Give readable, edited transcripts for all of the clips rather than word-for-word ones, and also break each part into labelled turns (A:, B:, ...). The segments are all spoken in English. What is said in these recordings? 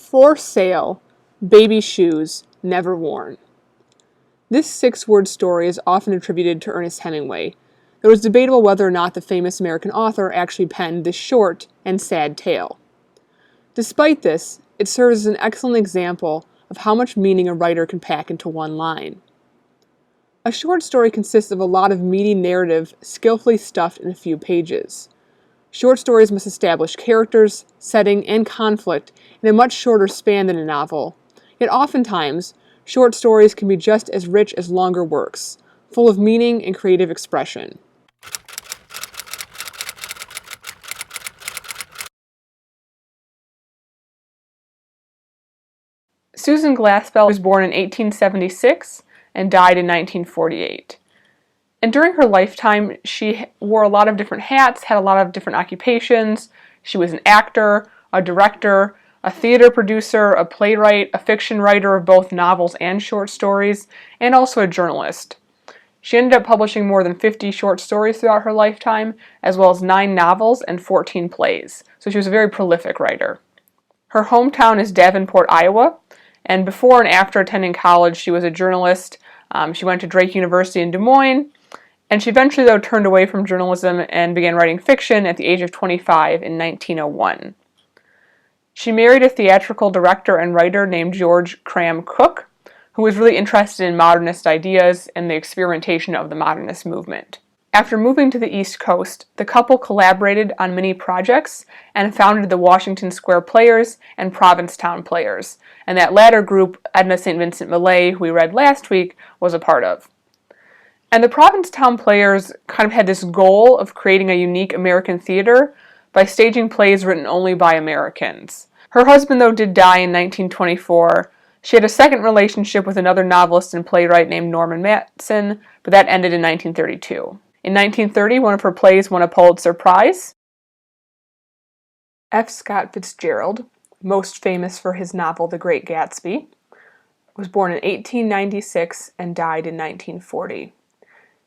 A: For Sale, Baby Shoes, Never Worn. This six-word story is often attributed to Ernest Hemingway. It was debatable whether or not the famous American author actually penned this short and sad tale. Despite this, it serves as an excellent example of how much meaning a writer can pack into one line. A short story consists of a lot of meaty narrative skillfully stuffed in a few pages. Short stories must establish characters, setting, and conflict in a much shorter span than a novel. Yet oftentimes, short stories can be just as rich as longer works, full of meaning and creative expression. Susan Glaspell was born in 1876 and died in 1948. And during her lifetime, she wore a lot of different hats, had a lot of different occupations. She was an actor, a director, a theater producer, a playwright, a fiction writer of both novels and short stories, and also a journalist. She ended up publishing more than 50 short stories throughout her lifetime, as well as 9 novels and 14 plays. So she was a very prolific writer. Her hometown is Davenport, Iowa, and before and after attending college, she was a journalist. She went to Drake University in Des Moines, and she eventually, though, turned away from journalism and began writing fiction at the age of 25 in 1901. She married a theatrical director and writer named George Cram Cook, who was really interested in modernist ideas and the experimentation of the modernist movement. After moving to the East Coast, the couple collaborated on many projects and founded the Washington Square Players and Provincetown Players, and that latter group Edna St. Vincent Millay, who we read last week, was a part of. And the Provincetown Players kind of had this goal of creating a unique American theater by staging plays written only by Americans. Her husband, though, did die in 1924. She had a second relationship with another novelist and playwright named Norman Matson, but that ended in 1932. In 1930, one of her plays won a Pulitzer Prize. F. Scott Fitzgerald, most famous for his novel The Great Gatsby, was born in 1896 and died in 1940.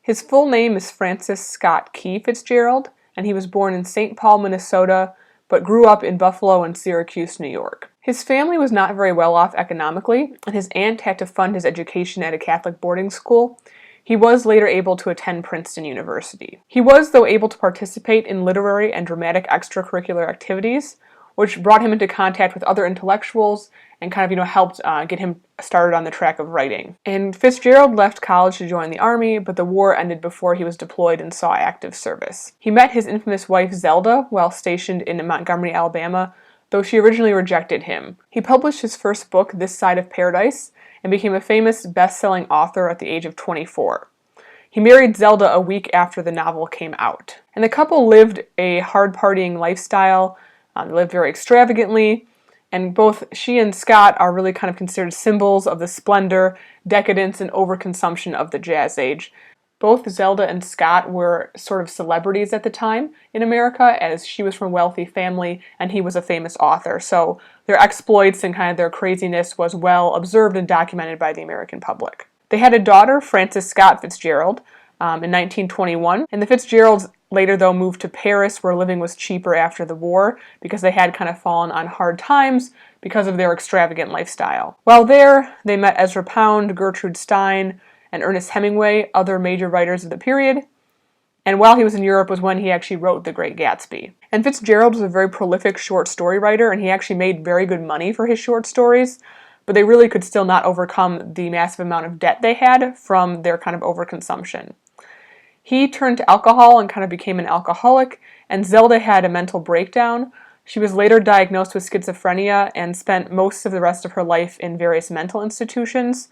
A: His full name is Francis Scott Key Fitzgerald, and he was born in St. Paul, Minnesota, but grew up in Buffalo and Syracuse, New York. His family was not very well off economically, and his aunt had to fund his education at a Catholic boarding school. He was later able to attend Princeton University. He was, though, able to participate in literary and dramatic extracurricular activities, which brought him into contact with other intellectuals and kind of, helped get him started on the track of writing. And Fitzgerald left college to join the Army, but the war ended before he was deployed and saw active service. He met his infamous wife Zelda while stationed in Montgomery, Alabama, though she originally rejected him. He published his first book, This Side of Paradise, and became a famous best-selling author at the age of 24. He married Zelda a week after the novel came out. And the couple lived a hard-partying lifestyle. They lived very extravagantly, and both she and Scott are really kind of considered symbols of the splendor, decadence, and overconsumption of the Jazz Age. Both Zelda and Scott were sort of celebrities at the time in America, as she was from a wealthy family and he was a famous author. So their exploits and kind of their craziness was well observed and documented by the American public. They had a daughter, Frances Scott Fitzgerald, in 1921, and the Fitzgeralds later, though, moved to Paris, where living was cheaper after the war, because they had kind of fallen on hard times because of their extravagant lifestyle. While there, they met Ezra Pound, Gertrude Stein, and Ernest Hemingway, other major writers of the period. And while he was in Europe was when he actually wrote The Great Gatsby. And Fitzgerald was a very prolific short story writer, and he actually made very good money for his short stories, but they really could still not overcome the massive amount of debt they had from their kind of overconsumption. He turned to alcohol and kind of became an alcoholic, and Zelda had a mental breakdown. She was later diagnosed with schizophrenia and spent most of the rest of her life in various mental institutions.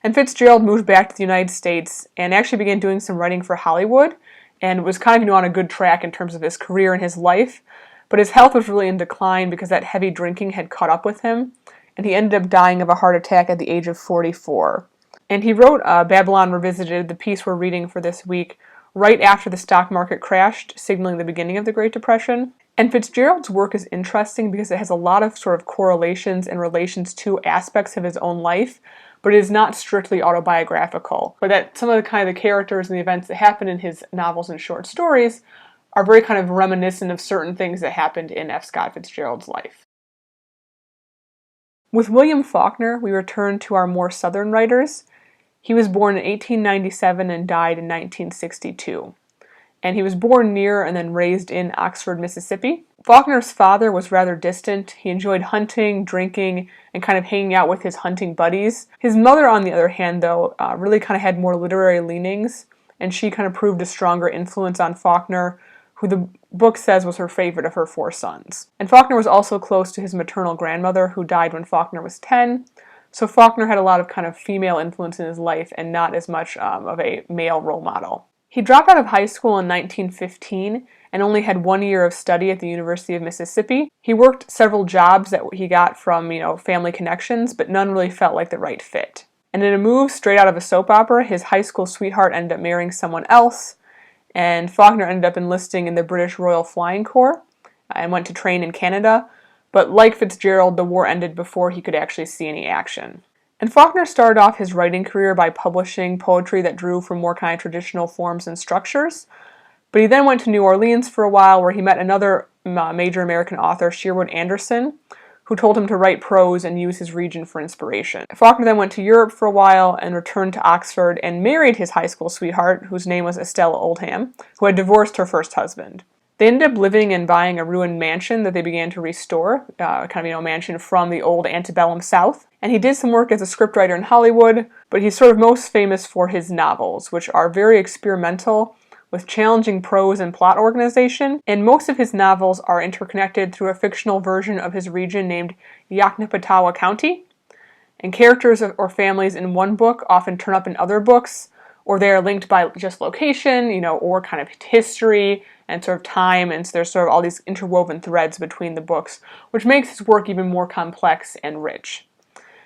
A: And Fitzgerald moved back to the United States and actually began doing some writing for Hollywood and was kind of on a good track in terms of his career and his life. But his health was really in decline because that heavy drinking had caught up with him, and he ended up dying of a heart attack at the age of 44. And he wrote Babylon Revisited, the piece we're reading for this week, right after the stock market crashed, signaling the beginning of the Great Depression. And Fitzgerald's work is interesting because it has a lot of sort of correlations and relations to aspects of his own life, but it is not strictly autobiographical. But that some of the kind of the characters and the events that happen in his novels and short stories are very kind of reminiscent of certain things that happened in F. Scott Fitzgerald's life. With William Faulkner, we return to our more southern writers. He was born in 1897 and died in 1962. And he was born near and then raised in Oxford, Mississippi. Faulkner's father was rather distant. He enjoyed hunting, drinking, and kind of hanging out with his hunting buddies. His mother, on the other hand, though, really kind of had more literary leanings, and she kind of proved a stronger influence on Faulkner, who the book says was her favorite of her 4 sons. And Faulkner was also close to his maternal grandmother, who died when Faulkner was 10. So Faulkner had a lot of kind of female influence in his life and not as much of a male role model. He dropped out of high school in 1915 and only had 1 year of study at the University of Mississippi. He worked several jobs that he got from, family connections, but none really felt like the right fit. And in a move straight out of a soap opera, his high school sweetheart ended up marrying someone else, and Faulkner ended up enlisting in the British Royal Flying Corps and went to train in Canada. But like Fitzgerald, the war ended before he could actually see any action. And Faulkner started off his writing career by publishing poetry that drew from more kind of traditional forms and structures. But he then went to New Orleans for a while, where he met another major American author, Sherwood Anderson, who told him to write prose and use his region for inspiration. Faulkner then went to Europe for a while and returned to Oxford and married his high school sweetheart, whose name was Estella Oldham, who had divorced her first husband. They ended up living and buying a ruined mansion that they began to restore, mansion from the old antebellum South. And he did some work as a scriptwriter in Hollywood, but he's sort of most famous for his novels, which are very experimental, with challenging prose and plot organization. And most of his novels are interconnected through a fictional version of his region named Yoknapatawpha County. And characters or families in one book often turn up in other books, or they are linked by just location, or kind of history and sort of time, and so there's sort of all these interwoven threads between the books, which makes his work even more complex and rich.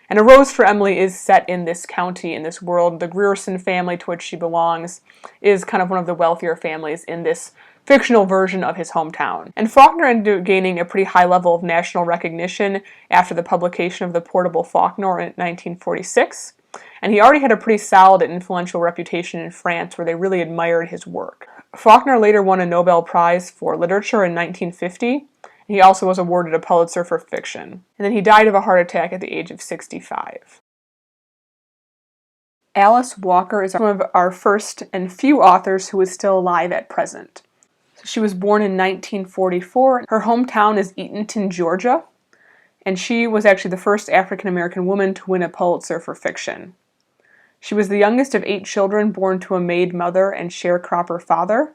A: And A Rose for Emily is set in this county, in this world. The Grierson family, to which she belongs, is kind of one of the wealthier families in this fictional version of his hometown. And Faulkner ended up gaining a pretty high level of national recognition after the publication of The Portable Faulkner in 1946. And he already had a pretty solid and influential reputation in France, where they really admired his work. Faulkner later won a Nobel Prize for Literature in 1950. He also was awarded a Pulitzer for fiction. And then he died of a heart attack at the age of 65. Alice Walker is one of our first and few authors who is still alive at present. She was born in 1944. Her hometown is Eatonton, Georgia, and she was actually the first African-American woman to win a Pulitzer for fiction. She was the youngest of 8 children born to a maid mother and sharecropper father.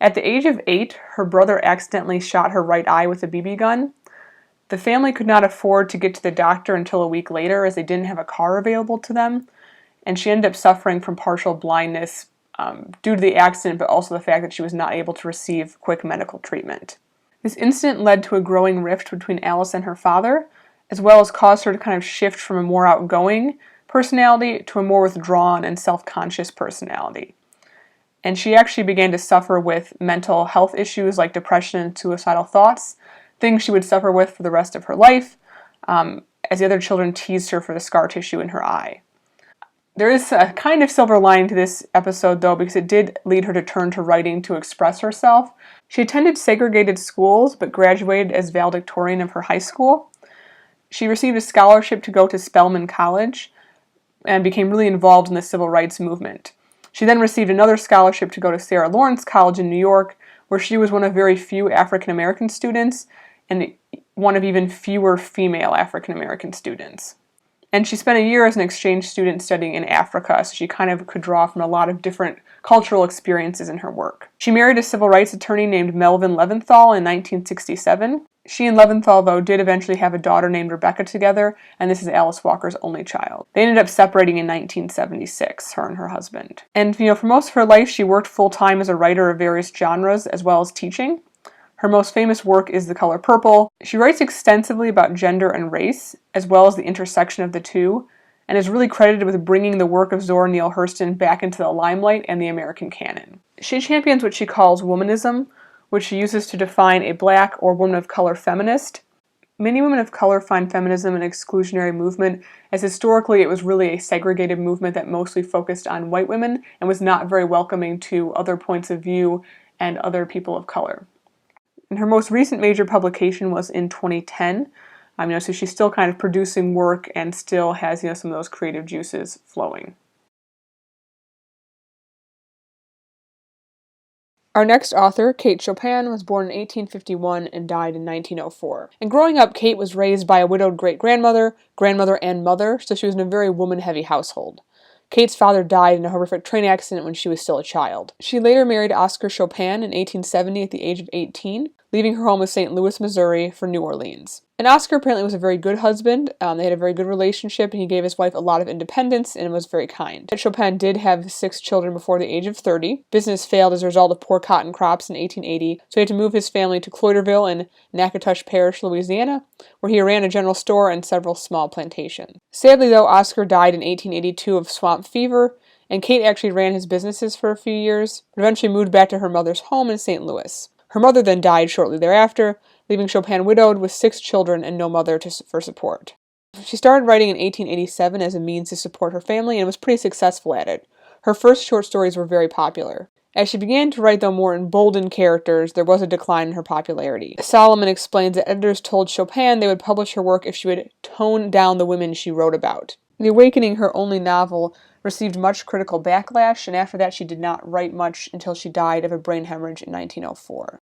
A: At the age of 8, her brother accidentally shot her right eye with a BB gun. The family could not afford to get to the doctor until a week later, as they didn't have a car available to them, and she ended up suffering from partial blindness due to the accident, but also the fact that she was not able to receive quick medical treatment. This incident led to a growing rift between Alice and her father, as well as caused her to kind of shift from a more outgoing personality to a more withdrawn and self-conscious personality. And she actually began to suffer with mental health issues like depression and suicidal thoughts, things she would suffer with for the rest of her life, as the other children teased her for the scar tissue in her eye. There is a kind of silver lining to this episode, though, because it did lead her to turn to writing to express herself. She attended segregated schools, but graduated as valedictorian of her high school. She received a scholarship to go to Spelman College and became really involved in the civil rights movement. She then received another scholarship to go to Sarah Lawrence College in New York, where she was one of very few African-American students and one of even fewer female African-American students. And she spent a year as an exchange student studying in Africa, so she kind of could draw from a lot of different cultural experiences in her work. She married a civil rights attorney named Melvin Leventhal in 1967. She and Leventhal, though, did eventually have a daughter named Rebecca together, and this is Alice Walker's only child. They ended up separating in 1976, her and her husband. And, for most of her life, she worked full-time as a writer of various genres, as well as teaching. Her most famous work is The Color Purple. She writes extensively about gender and race, as well as the intersection of the two, and is really credited with bringing the work of Zora Neale Hurston back into the limelight and the American canon. She champions what she calls womanism, which she uses to define a black or woman of color feminist. Many women of color find feminism an exclusionary movement, as historically it was really a segregated movement that mostly focused on white women and was not very welcoming to other points of view and other people of color. And her most recent major publication was in 2010, So she's still kind of producing work and still has, some of those creative juices flowing. Our next author, Kate Chopin, was born in 1851 and died in 1904. And growing up, Kate was raised by a widowed great-grandmother, grandmother, and mother, so she was in a very woman-heavy household. Kate's father died in a horrific train accident when she was still a child. She later married Oscar Chopin in 1870 at the age of 18, leaving her home of St. Louis, Missouri for New Orleans. And Oscar apparently was a very good husband. They had a very good relationship, and he gave his wife a lot of independence and was very kind. Chopin did have 6 children before the age of 30. Business failed as a result of poor cotton crops in 1880, so he had to move his family to Cloyderville in Natchitoches Parish, Louisiana, where he ran a general store and several small plantations. Sadly, though, Oscar died in 1882 of swamp fever, and Kate actually ran his businesses for a few years, but eventually moved back to her mother's home in St. Louis. Her mother then died shortly thereafter, leaving Chopin widowed with 6 children and no mother for support. She started writing in 1887 as a means to support her family and was pretty successful at it. Her first short stories were very popular. As she began to write, though, more emboldened characters, there was a decline in her popularity. Solomon explains that editors told Chopin they would publish her work if she would tone down the women she wrote about. The Awakening, her only novel, received much critical backlash, and after that she did not write much until she died of a brain hemorrhage in 1904.